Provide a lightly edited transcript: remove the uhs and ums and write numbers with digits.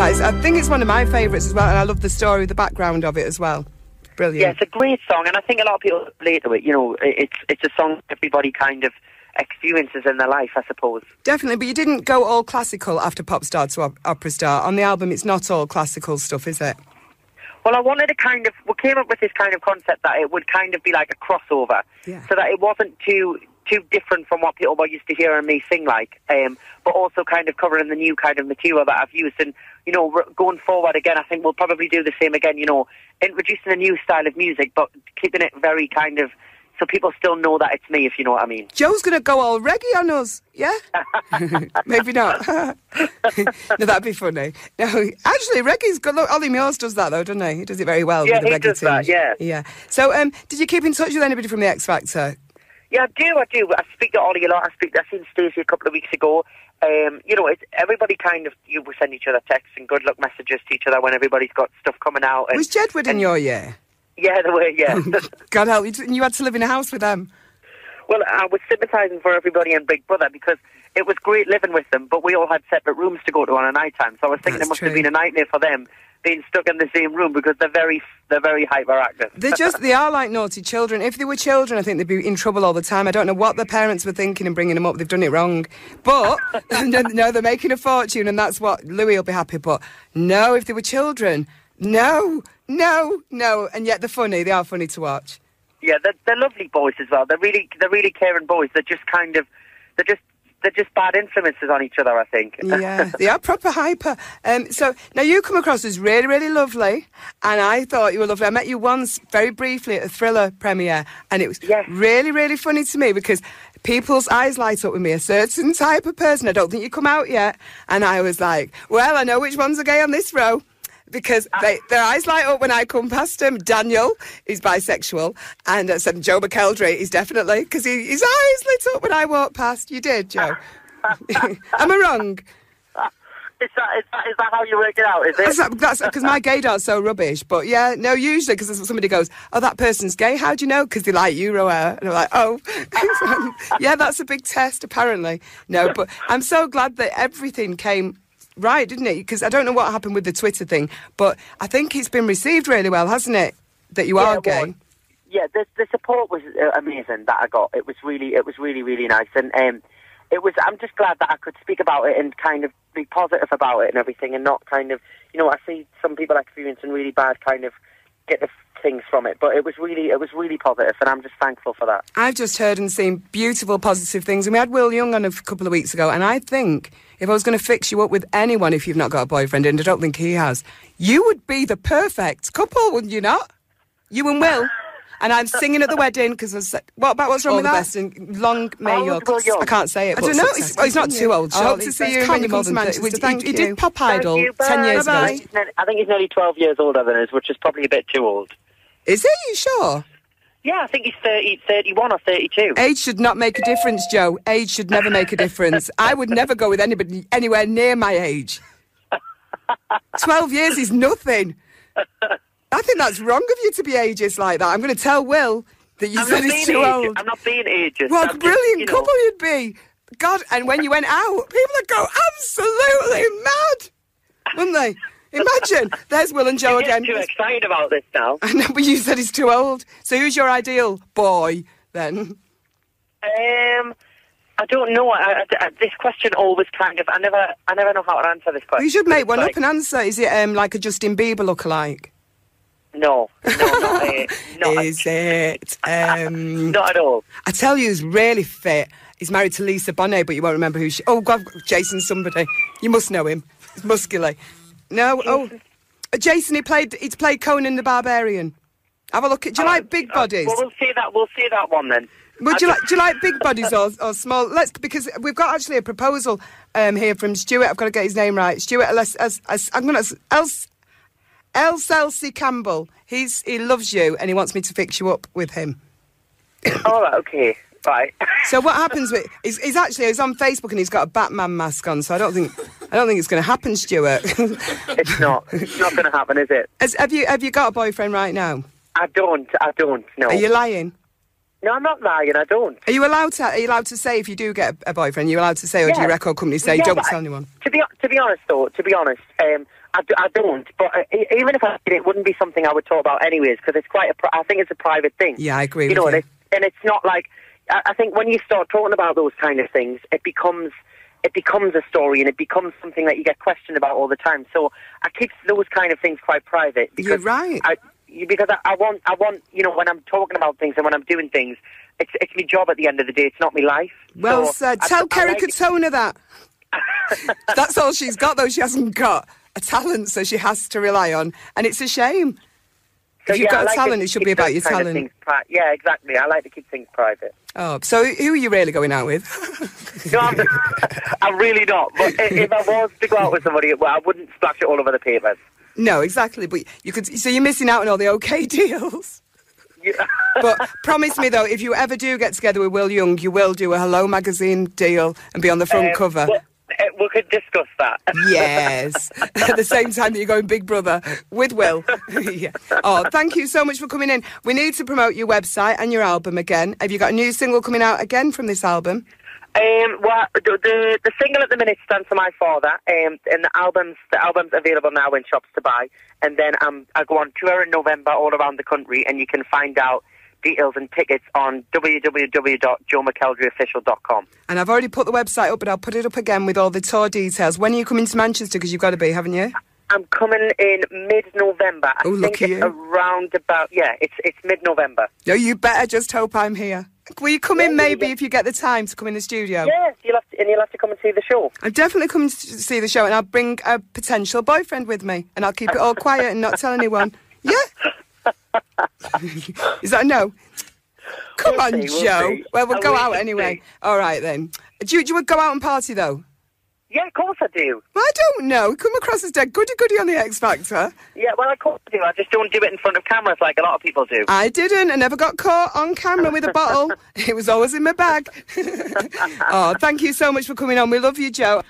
I think it's one of my favourites as well, and I love the story, the background of it as well. Brilliant. Yeah, it's a great song, and I think a lot of people relate to it. You know, it's a song everybody kind of experiences in their life, I suppose. Definitely, but you didn't go all classical after pop star to opera star. On the album, it's not all classical stuff, is it? Well, I wanted to we came up with this kind of concept that it would kind of be like a crossover, so that it wasn't too different from what people were used to hearing me sing like, but also kind of covering the new kind of material that I've used. And, you know, going forward again, I think we'll probably do the same again, you know, introducing a new style of music, but keeping it very kind of, so people still know that it's me, if you know what I mean. Joe's going to go all reggae on us, yeah? Maybe not. No, that'd be funny. No, actually, reggae's good. Look, Ollie Muir's does that, though, doesn't he? He does it very well with the reggae does that, yeah. So, did you keep in touch with anybody from the X Factor? Yeah, I do. I speak to Ollie a lot. I seen Stacey a couple of weeks ago. You know, everybody kind of, we send each other texts and good luck messages to each other when everybody's got stuff coming out. And, was Jedward in your year? Yeah, they were, yeah. God help you. You had to live in a house with them. Well, I was sympathising for everybody in Big Brother because it was great living with them, but we all had separate rooms to go to on a night time. So I was thinking it must have been a nightmare for them being stuck in the same room because they're very hyperactive. They are like naughty children. If they were children, I think they'd be in trouble all the time. I don't know what their parents were thinking and bringing them up. They've done it wrong. But, no, they're making a fortune and that's what Louis will be happy. But no, if they were children, no. And yet they're funny. They are funny to watch. Yeah, they're lovely boys as well. They're really caring boys. They're just bad influences on each other, I think. Yeah, they are proper hyper. So now you come across as really, really lovely, and I thought you were lovely. I met you once, very briefly, at a Thriller premiere, and it was really, really funny to me because people's eyes light up with me. A certain type of person. I don't think you come out yet, and I was like, well, I know which ones are gay on this row. Because their eyes light up when I come past him. Daniel, he's bisexual. And I said, Joe McElderry, he's definitely, because his eyes lit up when I walked past. You did, Joe. Am I wrong? Is that how you work it out, is it? That's because my gaydar's so rubbish. But yeah, no, usually, because somebody goes, oh, that person's gay. How do you know? Because they like Euro hair. And I'm like, oh. Yeah, that's a big test, apparently. No, but I'm so glad that everything came right, didn't it? Because I don't know what happened with the Twitter thing, but I think it's been received really well, hasn't it? That you are gay. Well, yeah, the support was amazing that I got. It was really, really nice, and it was. I'm just glad that I could speak about it and kind of be positive about it and everything, and not kind of, you know, I see some people experiencing really bad kind of get things from it, but it was really positive, and I'm just thankful for that. I've just heard and seen beautiful positive things, and we had Will Young on a couple of weeks ago, and I think if I was going to fix you up with anyone, if you've not got a boyfriend, and I don't think he has, you would be the perfect couple, wouldn't you not? You and Will. And I'm singing at the wedding because what's wrong with that? Best and long may your... I can't say it. I don't know. He's not too old. I hope to see you when you come to Manchester. He did Pop Idol 10 years ago. I think he's nearly 12 years older than us, which is probably a bit too old. Is he? You sure? Yeah, I think he's 31 or 32. Age should not make a difference, Joe. Age should never make a difference. I would never go with anybody anywhere near my age. 12 years is nothing. I think that's wrong of you to be ageist like that. I'm going to tell Will that you said he's too old. I'm not being ageist. What a brilliant couple you'd be. God, and when you went out, people would go absolutely mad, wouldn't they? Imagine. There's Will and Joe again. You're too excited about this now. I know, but you said he's too old. So who's your ideal boy, then? I don't know. This question always kind of... I never know how to answer this question. You should make one up and answer. Is it like a Justin Bieber lookalike? No, not Is it? Not at all. I tell you, he's really fit. He's married to Lisa Bonet, but you won't remember who she... Oh, God, Jason somebody. You must know him. He's muscular. No, Jason, he's played Conan the Barbarian. Have a look at... Do you like big bodies? Well, we'll see that one then. Do you like big bodies or small? Because we've got actually a proposal here from Stuart. I've got to get his name right. Stuart, Elselsey Campbell. He loves you and he wants me to fix you up with him. All right, okay. Right. So what happens with... He's on Facebook and he's got a Batman mask on, so I don't think it's going to happen, Stuart. It's not going to happen, is it? Have you got a boyfriend right now? I don't, no. Are you lying? No, I'm not lying. I don't. Are you allowed to say if you do get a boyfriend? Are you allowed to say, or do your record company say, don't tell anyone? To be honest, I don't. But even if I did, it wouldn't be something I would talk about anyways, because it's I think it's a private thing. Yeah, I agree with you. And it's not like, I think when you start talking about those kind of things, it becomes a story, and it becomes something that you get questioned about all the time. So I keep those kind of things quite private. Because You're right. Because I want, when I'm talking about things and when I'm doing things, it's my job at the end of the day. It's not my life. Well said. Tell Kerry Katona that. That's all she's got, though. She hasn't got a talent, so she has to rely on, and it's a shame. So if you've got a talent, it should be about your talent. Yeah, exactly. I like to keep things private. Oh, so who are you really going out with? No, I'm really not. But if I was to go out with somebody, I wouldn't splash it all over the papers. No, exactly. But you could. So you're missing out on all the okay deals. Yeah. But promise me, though, if you ever do get together with Will Young, you will do a Hello magazine deal and be on the front cover. We could discuss that. Yes. At the same time that you're going Big Brother with Will. Yeah. Oh, thank you so much for coming in. We need to promote your website and your album again. Have you got a new single coming out again from this album? Well, the single at the minute stands for My Father, and the album's available now in shops to buy. And then I go on tour in November all around the country, and you can find out details and tickets on www.joemckelderryofficial.com. And I've already put the website up, but I'll put it up again with all the tour details. When are you coming to Manchester? Because you've got to be, haven't you? I'm coming in mid-November. I think it's around about, it's mid-November. No, you better just hope I'm here. Will you come in maybe if you get the time to come in the studio? Yes, you'll have to come and see the show. I'm definitely coming to see the show, and I'll bring a potential boyfriend with me, and I'll keep it all quiet and not tell anyone. Yeah? Is that a no? Come on, Joe. Well, we'll go out anyway. All right, then. Do you go out and party, though? Yeah, of course I do. Well, I don't know. Come across as dead goody-goody on the X Factor. Yeah, well, of course I do. I just don't do it in front of cameras like a lot of people do. I didn't. I never got caught on camera with a bottle. It was always in my bag. Oh, thank you so much for coming on. We love you, Joe.